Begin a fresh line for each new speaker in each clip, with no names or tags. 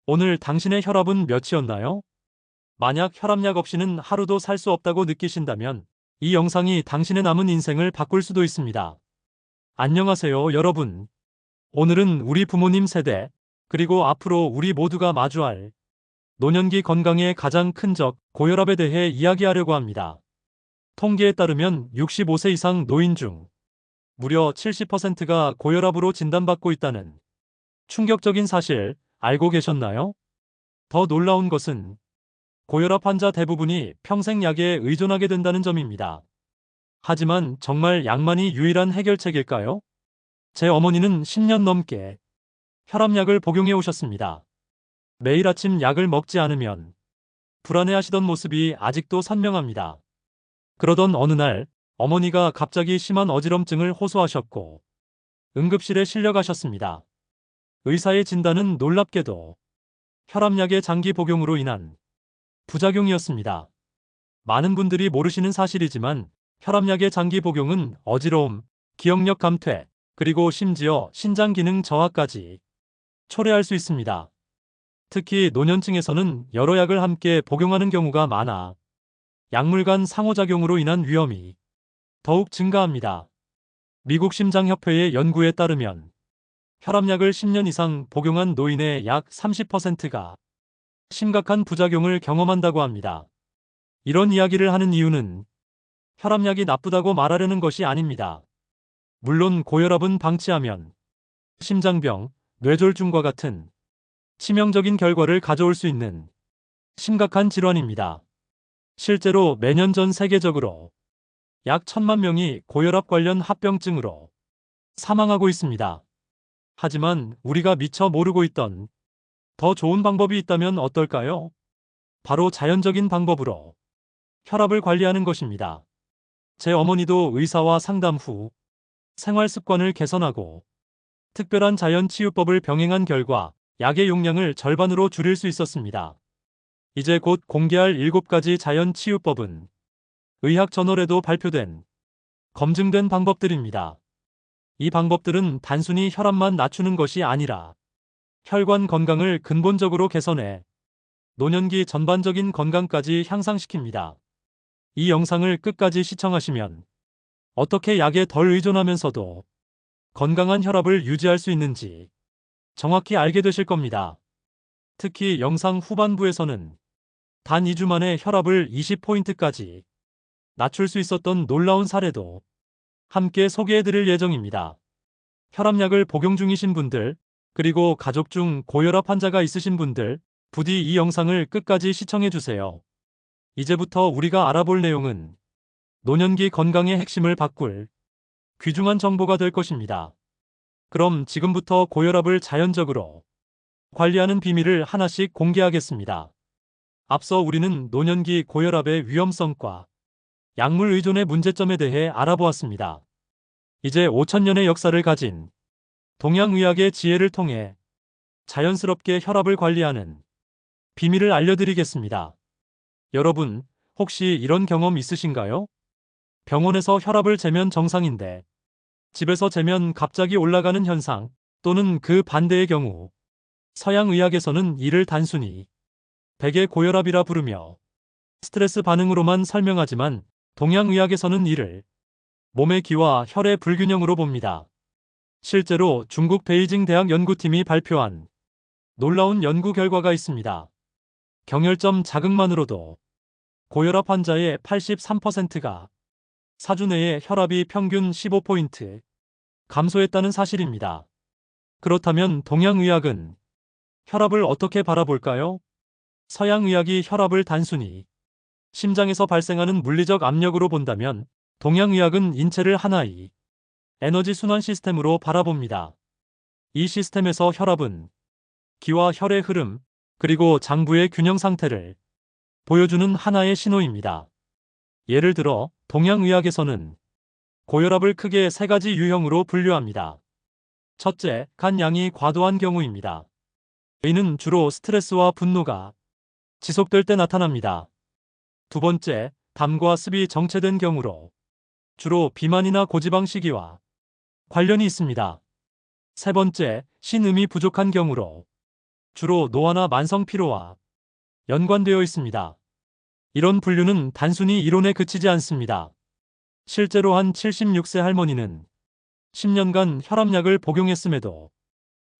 오늘 당신의 혈압은 몇이었나요? 만약 혈압약 없이는 하루도 살 수 없다고 느끼신다면 이 영상이 당신의 남은 인생을 바꿀 수도 있습니다. 안녕하세요, 여러분. 오늘은 우리 부모님 세대, 그리고 앞으로 우리 모두가 마주할 노년기 건강의 가장 큰 적, 고혈압에 대해 이야기하려고 합니다. 통계에 따르면 65세 이상 노인 중 무려 70%가 고혈압으로 진단받고 있다는 충격적인 사실 알고 계셨나요? 더 놀라운 것은 고혈압 환자 대부분이 평생 약에 의존하게 된다는 점입니다. 하지만 정말 약만이 유일한 해결책일까요? 제 어머니는 10년 넘게 혈압약을 복용해 오셨습니다. 매일 아침 약을 먹지 않으면 불안해하시던 모습이 아직도 선명합니다. 그러던 어느 날 어머니가 갑자기 심한 어지럼증을 호소하셨고 응급실에 실려가셨습니다. 의사의 진단은 놀랍게도 혈압약의 장기 복용으로 인한 부작용이었습니다. 많은 분들이 모르시는 사실이지만 혈압약의 장기 복용은 어지러움, 기억력 감퇴, 그리고 심지어 신장 기능 저하까지 초래할 수 있습니다. 특히 노년층에서는 여러 약을 함께 복용하는 경우가 많아 약물 간 상호작용으로 인한 위험이 더욱 증가합니다. 미국 심장협회의 연구에 따르면 혈압약을 10년 이상 복용한 노인의 약 30%가 심각한 부작용을 경험한다고 합니다. 이런 이야기를 하는 이유는 혈압약이 나쁘다고 말하려는 것이 아닙니다. 물론 고혈압은 방치하면 심장병, 뇌졸중과 같은 치명적인 결과를 가져올 수 있는 심각한 질환입니다. 실제로 매년 전 세계적으로 약 1,000만 명이 고혈압 관련 합병증으로 사망하고 있습니다. 하지만 우리가 미처 모르고 있던 더 좋은 방법이 있다면 어떨까요? 바로 자연적인 방법으로 혈압을 관리하는 것입니다. 제 어머니도 의사와 상담 후 생활 습관을 개선하고 특별한 자연 치유법을 병행한 결과 약의 용량을 절반으로 줄일 수 있었습니다. 이제 곧 공개할 7가지 자연 치유법은 의학 저널에도 발표된 검증된 방법들입니다. 이 방법들은 단순히 혈압만 낮추는 것이 아니라 혈관 건강을 근본적으로 개선해 노년기 전반적인 건강까지 향상시킵니다. 이 영상을 끝까지 시청하시면 어떻게 약에 덜 의존하면서도 건강한 혈압을 유지할 수 있는지 정확히 알게 되실 겁니다. 특히 영상 후반부에서는 단 2주 만에 혈압을 20포인트까지 낮출 수 있었던 놀라운 사례도 함께 소개해드릴 예정입니다. 혈압약을 복용 중이신 분들, 그리고 가족 중 고혈압 환자가 있으신 분들, 부디 이 영상을 끝까지 시청해주세요. 이제부터 우리가 알아볼 내용은 노년기 건강의 핵심을 바꿀 귀중한 정보가 될 것입니다. 그럼 지금부터 고혈압을 자연적으로 관리하는 비밀을 하나씩 공개하겠습니다. 앞서 우리는 노년기 고혈압의 위험성과 약물 의존의 문제점에 대해 알아보았습니다. 이제 5,000년의 역사를 가진 동양의학의 지혜를 통해 자연스럽게 혈압을 관리하는 비밀을 알려드리겠습니다. 여러분, 혹시 이런 경험 있으신가요? 병원에서 혈압을 재면 정상인데 집에서 재면 갑자기 올라가는 현상, 또는 그 반대의 경우 서양의학에서는 이를 단순히 백의 고혈압이라 부르며 스트레스 반응으로만 설명하지만 동양의학에서는 이를 몸의 기와 혈의 불균형으로 봅니다. 실제로 중국 베이징 대학 연구팀이 발표한 놀라운 연구 결과가 있습니다. 경혈점 자극만으로도 고혈압 환자의 83%가 4주 내에 혈압이 평균 15포인트 감소했다는 사실입니다. 그렇다면 동양의학은 혈압을 어떻게 바라볼까요? 서양의학이 혈압을 단순히 심장에서 발생하는 물리적 압력으로 본다면 동양의학은 인체를 하나의 에너지 순환 시스템으로 바라봅니다. 이 시스템에서 혈압은 기와 혈의 흐름, 그리고 장부의 균형 상태를 보여주는 하나의 신호입니다. 예를 들어 동양의학에서는 고혈압을 크게 3가지 유형으로 분류합니다. 첫째, 간 양이 과도한 경우입니다. 이는 주로 스트레스와 분노가 지속될 때 나타납니다. 두 번째, 담과 습이 정체된 경우로 주로 비만이나 고지방 시기와 관련이 있습니다. 세 번째, 신음이 부족한 경우로 주로 노화나 만성 피로와 연관되어 있습니다. 이런 분류는 단순히 이론에 그치지 않습니다. 실제로 한 76세 할머니는 10년간 혈압약을 복용했음에도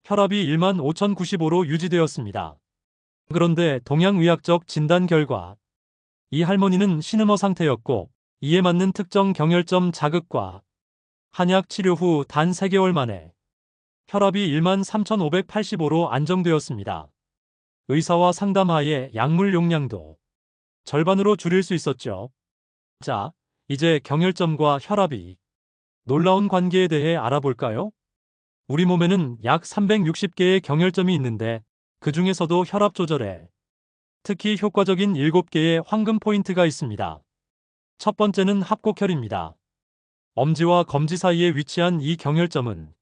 혈압이 15,095로 유지되었습니다. 그런데 동양의학적 진단 결과 이 할머니는 신음어 상태였고 이에 맞는 특정 경혈점 자극과 한약 치료 후 단 3개월 만에 혈압이 13,585로 안정되었습니다. 의사와 상담하에 약물 용량도 절반으로 줄일 수 있었죠. 자, 이제 경혈점과 혈압이 놀라운 관계에 대해 알아볼까요? 우리 몸에는 약 360개의 경혈점이 있는데 그 중에서도 혈압 조절에 특히 효과적인 7개의 황금 포인트가 있습니다. 첫 번째는 합곡혈입니다. 엄지와 검지 사이에 위치한 이 경혈점은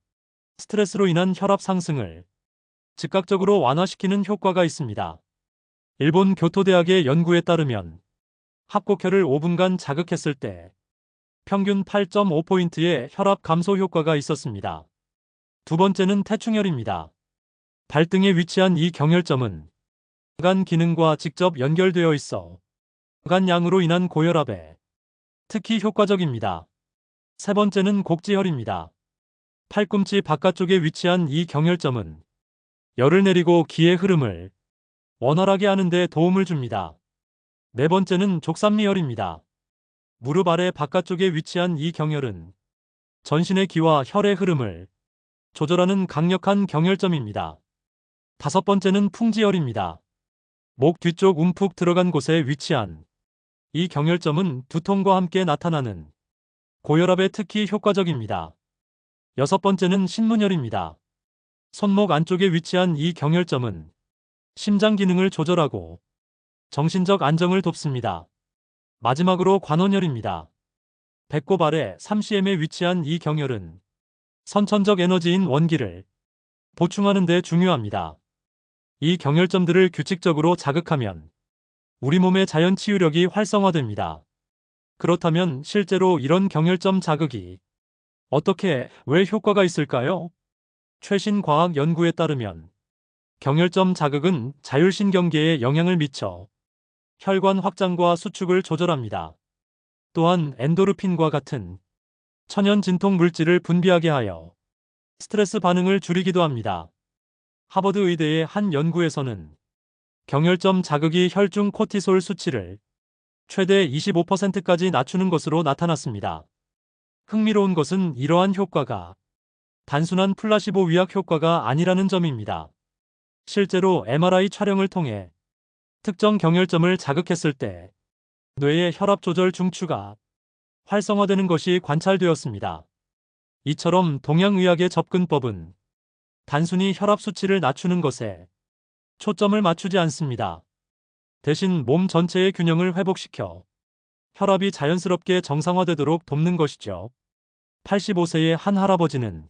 스트레스로 인한 혈압 상승을 즉각적으로 완화시키는 효과가 있습니다. 일본 교토대학의 연구에 따르면 합곡혈을 5분간 자극했을 때 평균 8.5포인트의 혈압 감소 효과가 있었습니다. 두 번째는 태충혈입니다. 발등에 위치한 이 경혈점은 간 기능과 직접 연결되어 있어 간 양으로 인한 고혈압에 특히 효과적입니다. 세 번째는 곡지혈입니다. 팔꿈치 바깥쪽에 위치한 이 경혈점은 열을 내리고 기의 흐름을 원활하게 하는 데 도움을 줍니다. 네 번째는 족삼리혈입니다. 무릎 아래 바깥쪽에 위치한 이 경혈은 전신의 기와 혈의 흐름을 조절하는 강력한 경혈점입니다. 다섯 번째는 풍지혈입니다. 목 뒤쪽 움푹 들어간 곳에 위치한 이 경혈점은 두통과 함께 나타나는 고혈압에 특히 효과적입니다. 여섯 번째는 신문혈입니다. 손목 안쪽에 위치한 이 경혈점은 심장 기능을 조절하고 정신적 안정을 돕습니다. 마지막으로 관원혈입니다. 배꼽 아래 3cm에 위치한 이 경혈은 선천적 에너지인 원기를 보충하는 데 중요합니다. 이 경혈점들을 규칙적으로 자극하면 우리 몸의 자연 치유력이 활성화됩니다. 그렇다면 실제로 이런 경혈점 자극이 어떻게, 왜 효과가 있을까요? 최신 과학 연구에 따르면 경혈점 자극은 자율신경계에 영향을 미쳐 혈관 확장과 수축을 조절합니다. 또한 엔도르핀과 같은 천연 진통 물질을 분비하게 하여 스트레스 반응을 줄이기도 합니다. 하버드 의대의 한 연구에서는 경혈점 자극이 혈중 코티솔 수치를 최대 25%까지 낮추는 것으로 나타났습니다. 흥미로운 것은 이러한 효과가 단순한 플라시보 위약 효과가 아니라는 점입니다. 실제로 MRI 촬영을 통해 특정 경혈점을 자극했을 때 뇌의 혈압 조절 중추가 활성화되는 것이 관찰되었습니다. 이처럼 동양의학의 접근법은 단순히 혈압 수치를 낮추는 것에 초점을 맞추지 않습니다. 대신 몸 전체의 균형을 회복시켜 혈압이 자연스럽게 정상화되도록 돕는 것이죠. 85세의 한 할아버지는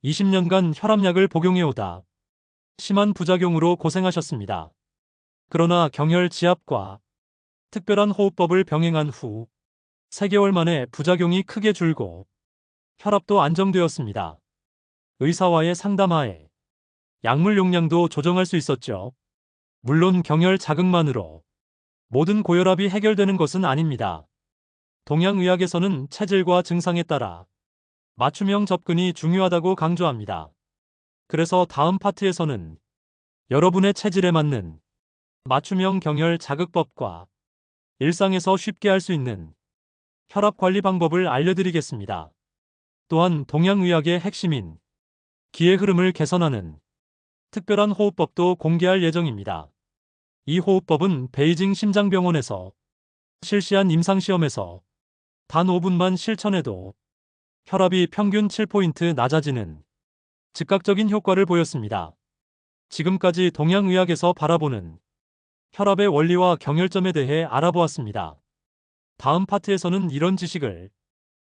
20년간 혈압약을 복용해오다 심한 부작용으로 고생하셨습니다. 그러나 경혈 지압과 특별한 호흡법을 병행한 후 3개월 만에 부작용이 크게 줄고 혈압도 안정되었습니다. 의사와의 상담하에 약물 용량도 조정할 수 있었죠. 물론 경혈 자극만으로 모든 고혈압이 해결되는 것은 아닙니다. 동양의학에서는 체질과 증상에 따라 맞춤형 접근이 중요하다고 강조합니다. 그래서 다음 파트에서는 여러분의 체질에 맞는 맞춤형 경혈 자극법과 일상에서 쉽게 할 수 있는 혈압 관리 방법을 알려드리겠습니다. 또한 동양의학의 핵심인 기의 흐름을 개선하는 특별한 호흡법도 공개할 예정입니다. 이 호흡법은 베이징 심장병원에서 실시한 임상시험에서 단 5분만 실천해도 혈압이 평균 7포인트 낮아지는 즉각적인 효과를 보였습니다. 지금까지 동양의학에서 바라보는 혈압의 원리와 경혈점에 대해 알아보았습니다. 다음 파트에서는 이런 지식을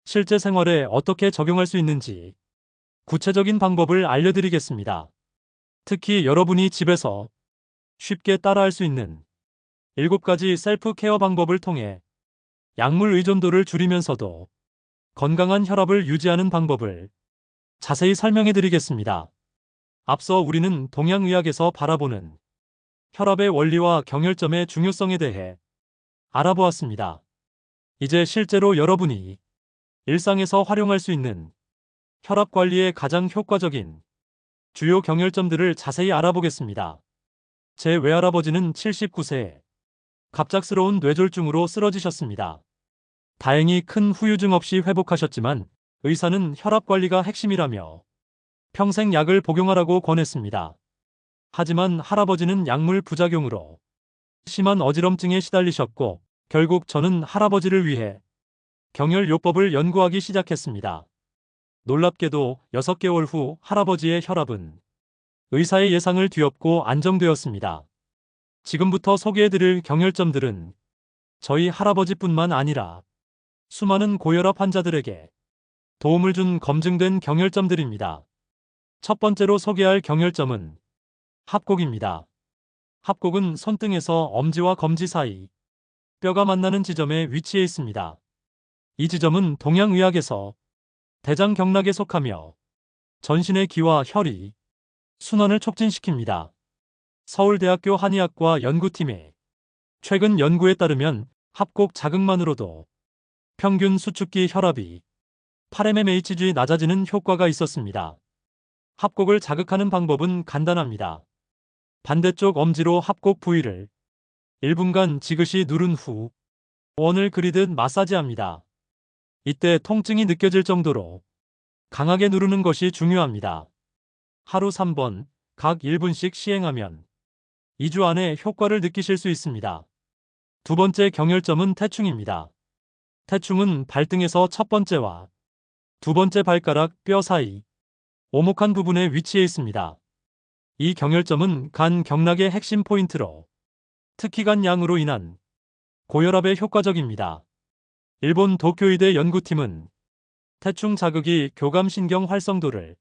실제 생활에 어떻게 적용할 수 있는지 구체적인 방법을 알려드리겠습니다. 특히 여러분이 집에서 쉽게 따라할 수 있는 7가지 셀프 케어 방법을 통해 약물 의존도를 줄이면서도 건강한 혈압을 유지하는 방법을 자세히 설명해 드리겠습니다. 앞서 우리는 동양의학에서 바라보는 혈압의 원리와 경혈점의 중요성에 대해 알아보았습니다. 이제 실제로 여러분이 일상에서 활용할 수 있는 혈압 관리에 가장 효과적인 주요 경혈점들을 자세히 알아보겠습니다. 제 외할아버지는 79세에 갑작스러운 뇌졸중으로 쓰러지셨습니다. 다행히 큰 후유증 없이 회복하셨지만 의사는 혈압 관리가 핵심이라며 평생 약을 복용하라고 권했습니다. 하지만 할아버지는 약물 부작용으로 심한 어지럼증에 시달리셨고 결국 저는 할아버지를 위해 경혈요법을 연구하기 시작했습니다. 놀랍게도 6개월 후 할아버지의 혈압은 의사의 예상을 뒤엎고 안정되었습니다. 지금부터 소개해드릴 경혈점들은 저희 할아버지뿐만 아니라 수많은 고혈압 환자들에게 도움을 준 검증된 경혈점들입니다. 첫 번째로 소개할 경혈점은 합곡입니다. 합곡은 손등에서 엄지와 검지 사이 뼈가 만나는 지점에 위치해 있습니다. 이 지점은 동양의학에서 대장경락에 속하며 전신의 기와 혈이 순환을 촉진시킵니다. 서울대학교 한의학과 연구팀의 최근 연구에 따르면 합곡 자극만으로도 평균 수축기 혈압이 8mmHg 낮아지는 효과가 있었습니다. 합곡을 자극하는 방법은 간단합니다. 반대쪽 엄지로 합곡 부위를 1분간 지그시 누른 후 원을 그리듯 마사지합니다. 이때 통증이 느껴질 정도로 강하게 누르는 것이 중요합니다. 하루 3번, 각 1분씩 시행하면 2주 안에 효과를 느끼실 수 있습니다. 두 번째 경혈점은 태충입니다. 태충은 발등에서 첫 번째와 두 번째 발가락 뼈 사이 오목한 부분에 위치해 있습니다. 이 경혈점은 간 경락의 핵심 포인트로 특히 간 양으로 인한 고혈압에 효과적입니다. 일본 도쿄의대 연구팀은 태충 자극이 교감신경 활성도를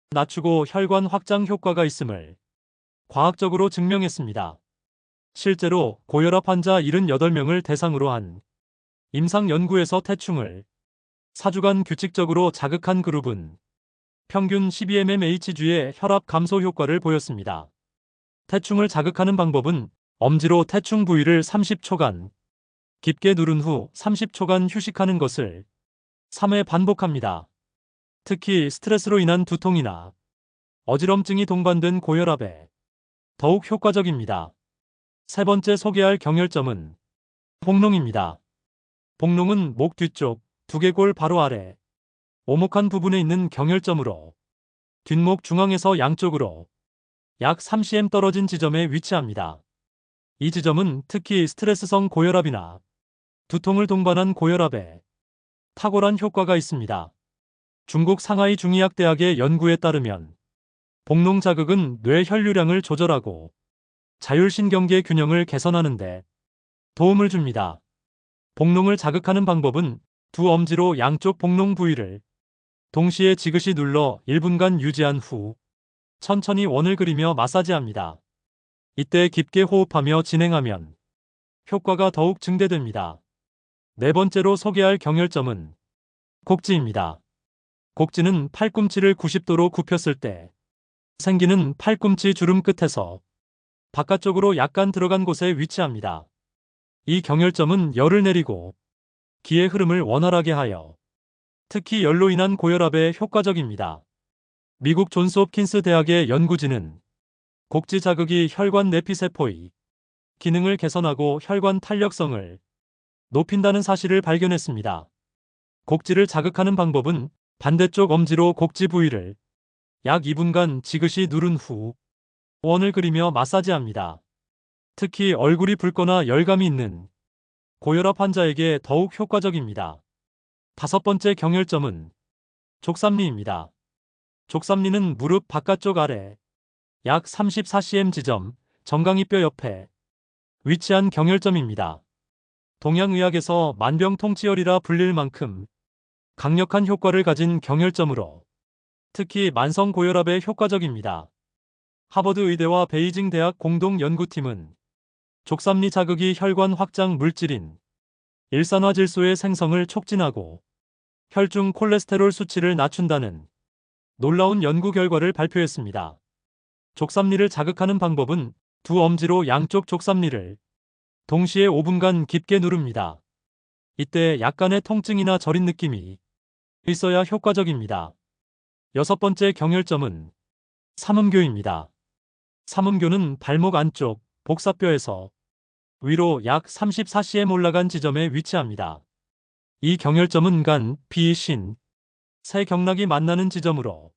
낮추고 혈관 확장 효과가 있음을 과학적으로 증명했습니다. 실제로 고혈압 환자 78명을 대상으로 한 임상 연구에서 태충을 4주간 규칙적으로 자극한 그룹은 평균 12mmHg의 혈압 감소 효과를 보였습니다. 태충을 자극하는 방법은 엄지로 태충 부위를 30초간 깊게 누른 후 30초간 휴식하는 것을 3회 반복합니다. 특히 스트레스로 인한 두통이나 어지럼증이 동반된 고혈압에 더욱 효과적입니다. 세 번째 소개할 경혈점은 복농입니다. 복농은 목 뒤쪽 두개골 바로 아래 오목한 부분에 있는 경혈점으로 뒷목 중앙에서 양쪽으로 약 3cm 떨어진 지점에 위치합니다. 이 지점은 특히 스트레스성 고혈압이나 두통을 동반한 고혈압에 탁월한 효과가 있습니다. 중국 상하이 중의학대학의 연구에 따르면 복농 자극은 뇌 혈류량을 조절하고 자율신경계 균형을 개선하는 데 도움을 줍니다. 복농을 자극하는 방법은 두 엄지로 양쪽 복농 부위를 동시에 지그시 눌러 1분간 유지한 후 천천히 원을 그리며 마사지합니다. 이때 깊게 호흡하며 진행하면 효과가 더욱 증대됩니다. 네 번째로 소개할 경혈점은 곡지입니다. 곡지는 팔꿈치를 90도로 굽혔을 때 생기는 팔꿈치 주름 끝에서 바깥쪽으로 약간 들어간 곳에 위치합니다. 이 경혈점은 열을 내리고 기의 흐름을 원활하게 하여 특히 열로 인한 고혈압에 효과적입니다. 미국 존스홉킨스 대학의 연구진은 곡지 자극이 혈관 내피세포의 기능을 개선하고 혈관 탄력성을 높인다는 사실을 발견했습니다. 곡지를 자극하는 방법은 반대쪽 엄지로 곡지 부위를 약 2분간 지그시 누른 후 원을 그리며 마사지합니다. 특히 얼굴이 붉거나 열감이 있는 고혈압 환자에게 더욱 효과적입니다. 다섯 번째 경혈점은 족삼리입니다. 족삼리는 무릎 바깥쪽 아래 약 34cm 지점 정강이뼈 옆에 위치한 경혈점입니다. 동양의학에서 만병통치열이라 불릴 만큼 강력한 효과를 가진 경혈점으로 특히 만성 고혈압에 효과적입니다. 하버드 의대와 베이징 대학 공동 연구팀은 족삼리 자극이 혈관 확장 물질인 일산화질소의 생성을 촉진하고 혈중 콜레스테롤 수치를 낮춘다는 놀라운 연구 결과를 발표했습니다. 족삼리를 자극하는 방법은 두 엄지로 양쪽 족삼리를 동시에 5분간 깊게 누릅니다. 이때 약간의 통증이나 저린 느낌이 있어야 효과적입니다. 여섯 번째 경혈점은 삼음교입니다. 삼음교는 발목 안쪽 복사뼈에서 위로 약 34cm 올라간 지점에 위치합니다. 이 경혈점은 간, 피, 신, 세 경락이 만나는 지점으로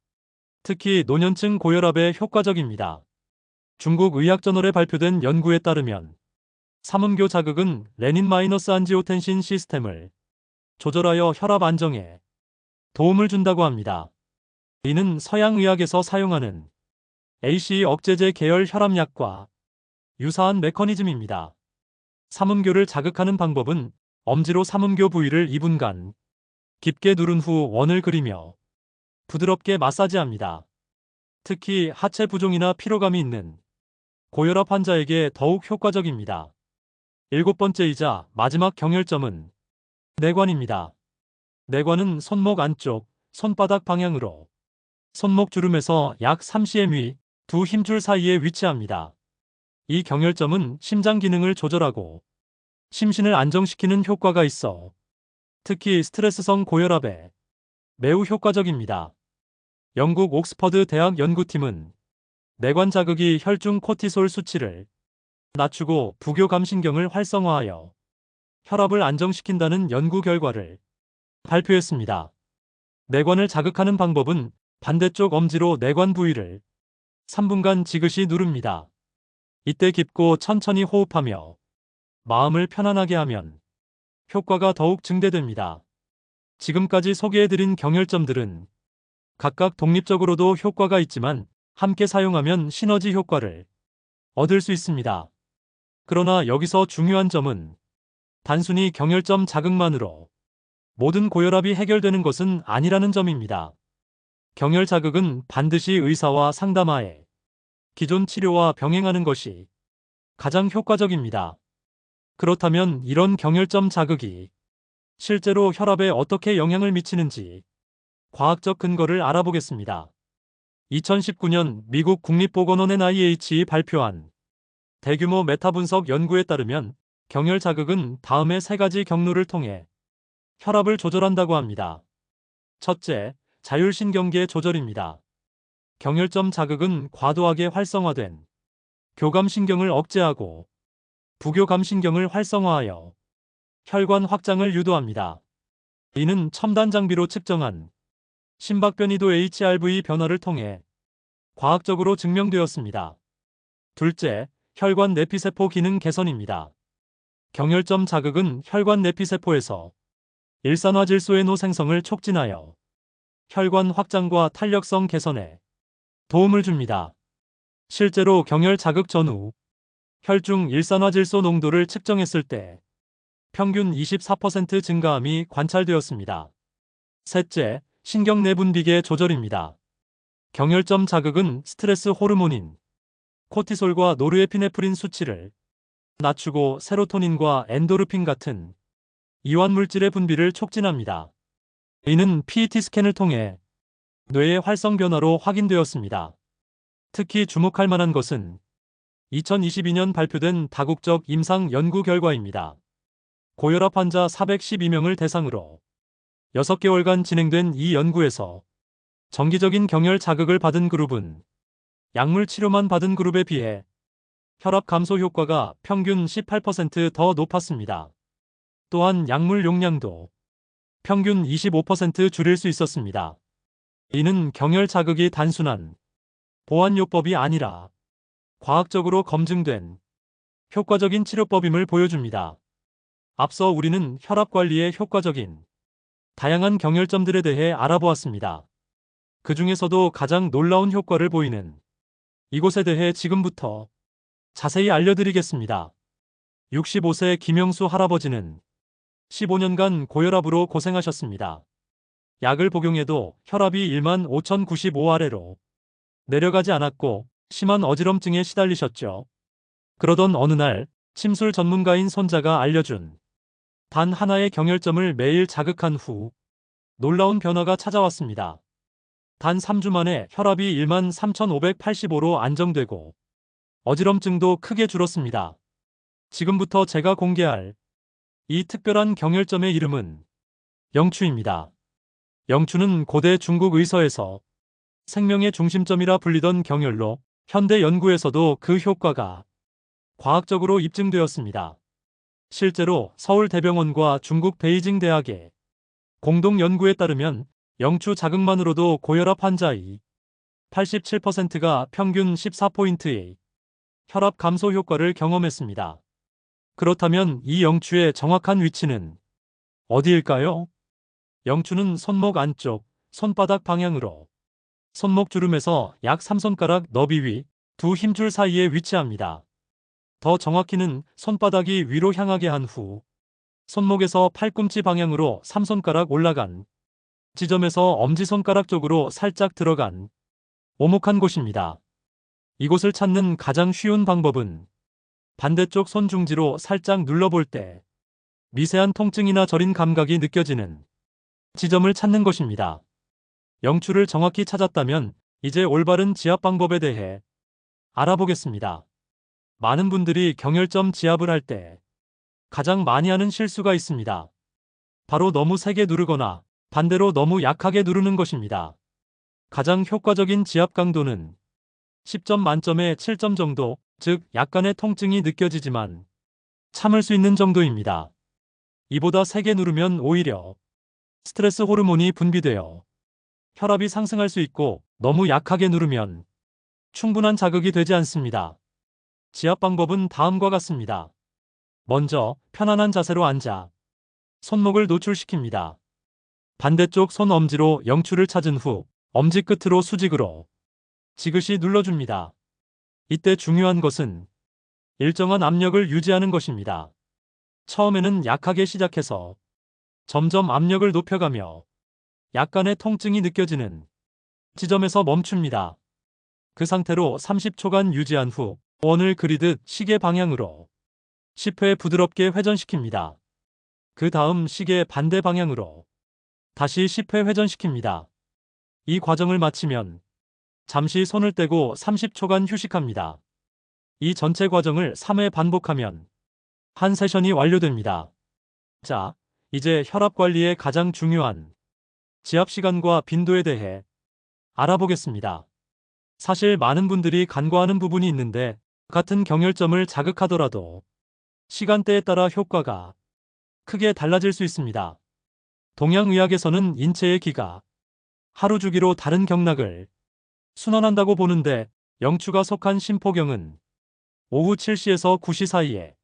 특히 노년층 고혈압에 효과적입니다. 중국 의학저널에 발표된 연구에 따르면 삼음교 자극은 레닌-안지오텐신 시스템을 조절하여 혈압 안정에 도움을 준다고 합니다. 이는 서양 의학에서 사용하는 ACE 억제제 계열 혈압약과 유사한 메커니즘입니다. 삼음교를 자극하는 방법은 엄지로 삼음교 부위를 2분간 깊게 누른 후 원을 그리며 부드럽게 마사지합니다. 특히 하체 부종이나 피로감이 있는 고혈압 환자에게 더욱 효과적입니다. 일곱 번째이자 마지막 경혈점은 내관입니다. 내관은 손목 안쪽, 손바닥 방향으로 손목 주름에서 약 3cm 위 두 힘줄 사이에 위치합니다. 이 경혈점은 심장 기능을 조절하고 심신을 안정시키는 효과가 있어 특히 스트레스성 고혈압에 매우 효과적입니다. 영국 옥스퍼드 대학 연구팀은 내관 자극이 혈중 코티솔 수치를 낮추고 부교감신경을 활성화하여 혈압을 안정시킨다는 연구 결과를 발표했습니다. 내관을 자극하는 방법은 반대쪽 엄지로 내관 부위를 3분간 지그시 누릅니다. 이때 깊고 천천히 호흡하며 마음을 편안하게 하면 효과가 더욱 증대됩니다. 지금까지 소개해드린 경혈점들은 각각 독립적으로도 효과가 있지만 함께 사용하면 시너지 효과를 얻을 수 있습니다. 그러나 여기서 중요한 점은 단순히 경혈점 자극만으로 모든 고혈압이 해결되는 것은 아니라는 점입니다. 경혈 자극은 반드시 의사와 상담하에 기존 치료와 병행하는 것이 가장 효과적입니다. 그렇다면 이런 경혈점 자극이 실제로 혈압에 어떻게 영향을 미치는지 과학적 근거를 알아보겠습니다. 2019년 미국 국립보건원 NIH이 발표한 대규모 메타 분석 연구에 따르면 경혈 자극은 다음의 세 가지 경로를 통해 혈압을 조절한다고 합니다. 첫째, 자율신경계 조절입니다. 경혈점 자극은 과도하게 활성화된 교감신경을 억제하고 부교감신경을 활성화하여 혈관 확장을 유도합니다. 이는 첨단 장비로 측정한 심박변이도 HRV 변화를 통해 과학적으로 증명되었습니다. 둘째, 혈관 내피세포 기능 개선입니다. 경혈점 자극은 혈관 내피세포에서 일산화질소의 생성을 촉진하여 혈관 확장과 탄력성 개선에 도움을 줍니다. 실제로 경혈 자극 전후 혈중 일산화질소 농도를 측정했을 때 평균 24% 증가함이 관찰되었습니다. 셋째, 신경 내분비계 조절입니다. 경혈점 자극은 스트레스 호르몬인 코티솔과 노르에피네프린 수치를 낮추고 세로토닌과 엔도르핀 같은 이완 물질의 분비를 촉진합니다. 이는 PET 스캔을 통해 뇌의 활성 변화로 확인되었습니다. 특히 주목할 만한 것은 2022년 발표된 다국적 임상 연구 결과입니다. 고혈압 환자 412명을 대상으로 6개월간 진행된 이 연구에서 정기적인 경혈 자극을 받은 그룹은 약물 치료만 받은 그룹에 비해 혈압 감소 효과가 평균 18% 더 높았습니다. 또한 약물 용량도 평균 25% 줄일 수 있었습니다. 이는 경혈 자극이 단순한 보완요법이 아니라 과학적으로 검증된 효과적인 치료법임을 보여줍니다. 앞서 우리는 혈압 관리에 효과적인 다양한 경혈점들에 대해 알아보았습니다. 그 중에서도 가장 놀라운 효과를 보이는 이곳에 대해 지금부터 자세히 알려드리겠습니다. 65세 김영수 할아버지는 15년간 고혈압으로 고생하셨습니다. 약을 복용해도 혈압이 15,095 아래로 내려가지 않았고 심한 어지럼증에 시달리셨죠. 그러던 어느 날 침술 전문가인 손자가 알려준 단 하나의 경혈점을 매일 자극한 후 놀라운 변화가 찾아왔습니다. 단 3주 만에 혈압이 13,585로 안정되고 어지럼증도 크게 줄었습니다. 지금부터 제가 공개할 이 특별한 경혈점의 이름은 영추입니다. 영추는 고대 중국 의서에서 생명의 중심점이라 불리던 경혈로 현대 연구에서도 그 효과가 과학적으로 입증되었습니다. 실제로 서울대병원과 중국 베이징 대학의 공동 연구에 따르면 영추 자극만으로도 고혈압 환자의 87%가 평균 14포인트의 혈압 감소 효과를 경험했습니다. 그렇다면 이 영추의 정확한 위치는 어디일까요? 영추는 손목 안쪽, 손바닥 방향으로 손목 주름에서 약 3손가락 너비 위 두 힘줄 사이에 위치합니다. 더 정확히는 손바닥이 위로 향하게 한 후 손목에서 팔꿈치 방향으로 3손가락 올라간 지점에서 엄지손가락 쪽으로 살짝 들어간 오목한 곳입니다. 이곳을 찾는 가장 쉬운 방법은 반대쪽 손 중지로 살짝 눌러볼 때 미세한 통증이나 저린 감각이 느껴지는 지점을 찾는 것입니다. 영추를 정확히 찾았다면 이제 올바른 지압 방법에 대해 알아보겠습니다. 많은 분들이 경혈점 지압을 할 때 가장 많이 하는 실수가 있습니다. 바로 너무 세게 누르거나 반대로 너무 약하게 누르는 것입니다. 가장 효과적인 지압 강도는 10점 만점에 7점 정도, 즉 약간의 통증이 느껴지지만 참을 수 있는 정도입니다. 이보다 세게 누르면 오히려 스트레스 호르몬이 분비되어 혈압이 상승할 수 있고 너무 약하게 누르면 충분한 자극이 되지 않습니다. 지압 방법은 다음과 같습니다. 먼저 편안한 자세로 앉아 손목을 노출시킵니다. 반대쪽 손 엄지로 영추를 찾은 후 엄지 끝으로 수직으로 지그시 눌러줍니다. 이때 중요한 것은 일정한 압력을 유지하는 것입니다. 처음에는 약하게 시작해서 점점 압력을 높여가며 약간의 통증이 느껴지는 지점에서 멈춥니다. 그 상태로 30초간 유지한 후 원을 그리듯 시계 방향으로 10회 부드럽게 회전시킵니다. 그 다음 시계 반대 방향으로 다시 10회 회전시킵니다. 이 과정을 마치면 잠시 손을 떼고 30초간 휴식합니다. 이 전체 과정을 3회 반복하면 한 세션이 완료됩니다. 자, 이제 혈압 관리의 가장 중요한 지압 시간과 빈도에 대해 알아보겠습니다. 사실 많은 분들이 간과하는 부분이 있는데 같은 경혈점을 자극하더라도 시간대에 따라 효과가 크게 달라질 수 있습니다. 동양의학에서는 인체의 기가 하루 주기로 다른 경락을 순환한다고 보는데 영추가 속한 심포경은 오후 7시에서 9시 사이에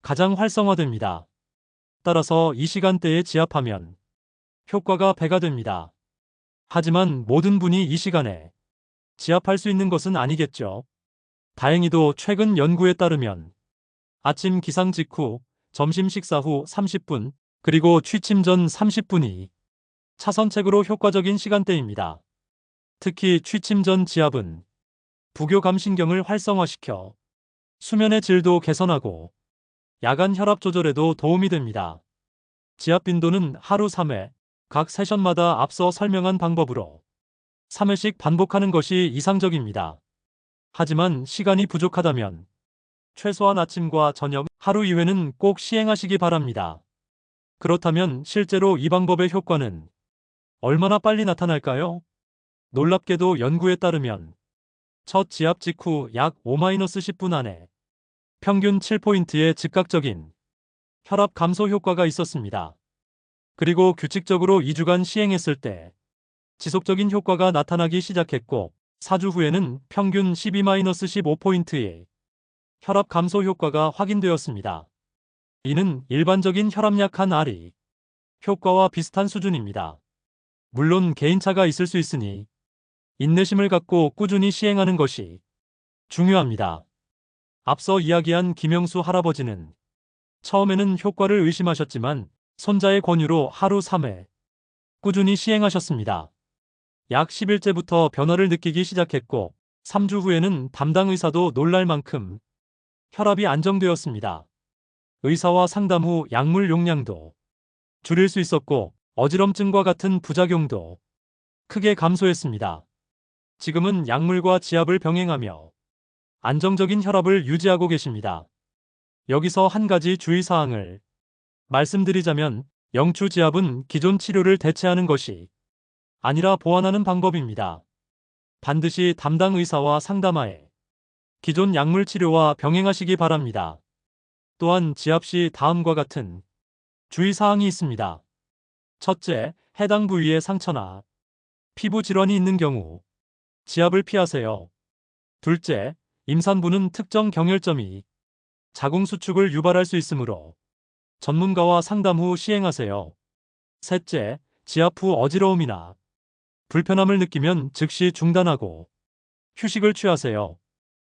가장 활성화됩니다. 따라서 이 시간대에 지압하면 효과가 배가 됩니다. 하지만 모든 분이 이 시간에 지압할 수 있는 것은 아니겠죠. 다행히도 최근 연구에 따르면 아침 기상 직후, 점심 식사 후 30분, 그리고 취침 전 30분이 차선책으로 효과적인 시간대입니다. 특히 취침 전 지압은 부교감신경을 활성화시켜 수면의 질도 개선하고 야간 혈압 조절에도 도움이 됩니다. 지압 빈도는 하루 3회, 각 세션마다 앞서 설명한 방법으로 3회씩 반복하는 것이 이상적입니다. 하지만 시간이 부족하다면 최소한 아침과 저녁, 하루 2회는 꼭 시행하시기 바랍니다. 그렇다면 실제로 이 방법의 효과는 얼마나 빨리 나타날까요? 놀랍게도 연구에 따르면 첫 지압 직후 약 5-10분 안에 평균 7포인트의 즉각적인 혈압 감소 효과가 있었습니다. 그리고 규칙적으로 2주간 시행했을 때 지속적인 효과가 나타나기 시작했고 4주 후에는 평균 12-15포인트의 혈압 감소 효과가 확인되었습니다. 이는 일반적인 혈압약 한 알이 효과와 비슷한 수준입니다. 물론 개인차가 있을 수 있으니 인내심을 갖고 꾸준히 시행하는 것이 중요합니다. 앞서 이야기한 김영수 할아버지는 처음에는 효과를 의심하셨지만 손자의 권유로 하루 3회 꾸준히 시행하셨습니다. 약 10일째부터 변화를 느끼기 시작했고 3주 후에는 담당 의사도 놀랄 만큼 혈압이 안정되었습니다. 의사와 상담 후 약물 용량도 줄일 수 있었고 어지럼증과 같은 부작용도 크게 감소했습니다. 지금은 약물과 지압을 병행하며 안정적인 혈압을 유지하고 계십니다. 여기서 한 가지 주의사항을 말씀드리자면 영추지압은 기존 치료를 대체하는 것이 아니라 보완하는 방법입니다. 반드시 담당 의사와 상담하에 기존 약물 치료와 병행하시기 바랍니다. 또한 지압 시 다음과 같은 주의사항이 있습니다. 첫째, 해당 부위에 상처나 피부 질환이 있는 경우 지압을 피하세요. 둘째, 임산부는 특정 경혈점이 자궁 수축을 유발할 수 있으므로 전문가와 상담 후 시행하세요. 셋째, 지압 후 어지러움이나 불편함을 느끼면 즉시 중단하고 휴식을 취하세요.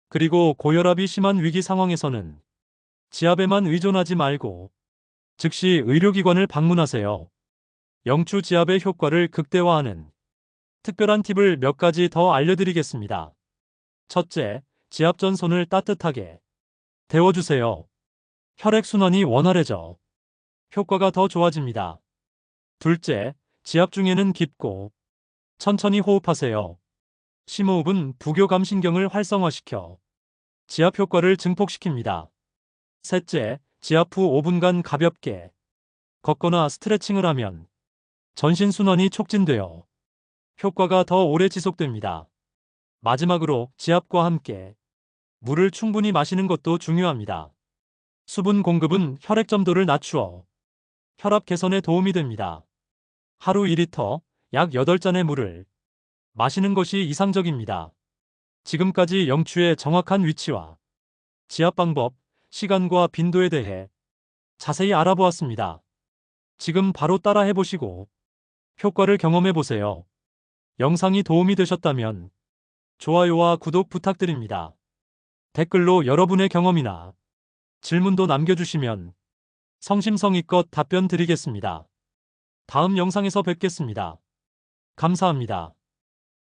그리고 고혈압이 심한 위기 상황에서는 지압에만 의존하지 말고 즉시 의료기관을 방문하세요. 영추 지압의 효과를 극대화하는 특별한 팁을 몇 가지 더 알려드리겠습니다. 첫째, 지압 전 손을 따뜻하게 데워주세요. 혈액순환이 원활해져 효과가 더 좋아집니다. 둘째, 지압 중에는 깊고 천천히 호흡하세요. 심호흡은 부교감신경을 활성화시켜 지압 효과를 증폭시킵니다. 셋째, 지압 후 5분간 가볍게 걷거나 스트레칭을 하면 전신순환이 촉진되어 효과가 더 오래 지속됩니다. 마지막으로 지압과 함께 물을 충분히 마시는 것도 중요합니다. 수분 공급은 혈액 점도를 낮추어 혈압 개선에 도움이 됩니다. 하루 2리터, 약 8잔의 물을 마시는 것이 이상적입니다. 지금까지 영추의 정확한 위치와 지압 방법, 시간과 빈도에 대해 자세히 알아보았습니다. 지금 바로 따라 해보시고 효과를 경험해 보세요. 영상이 도움이 되셨다면 좋아요와 구독 부탁드립니다. 댓글로 여러분의 경험이나 질문도 남겨주시면 성심성의껏 답변 드리겠습니다. 다음 영상에서 뵙겠습니다. 감사합니다.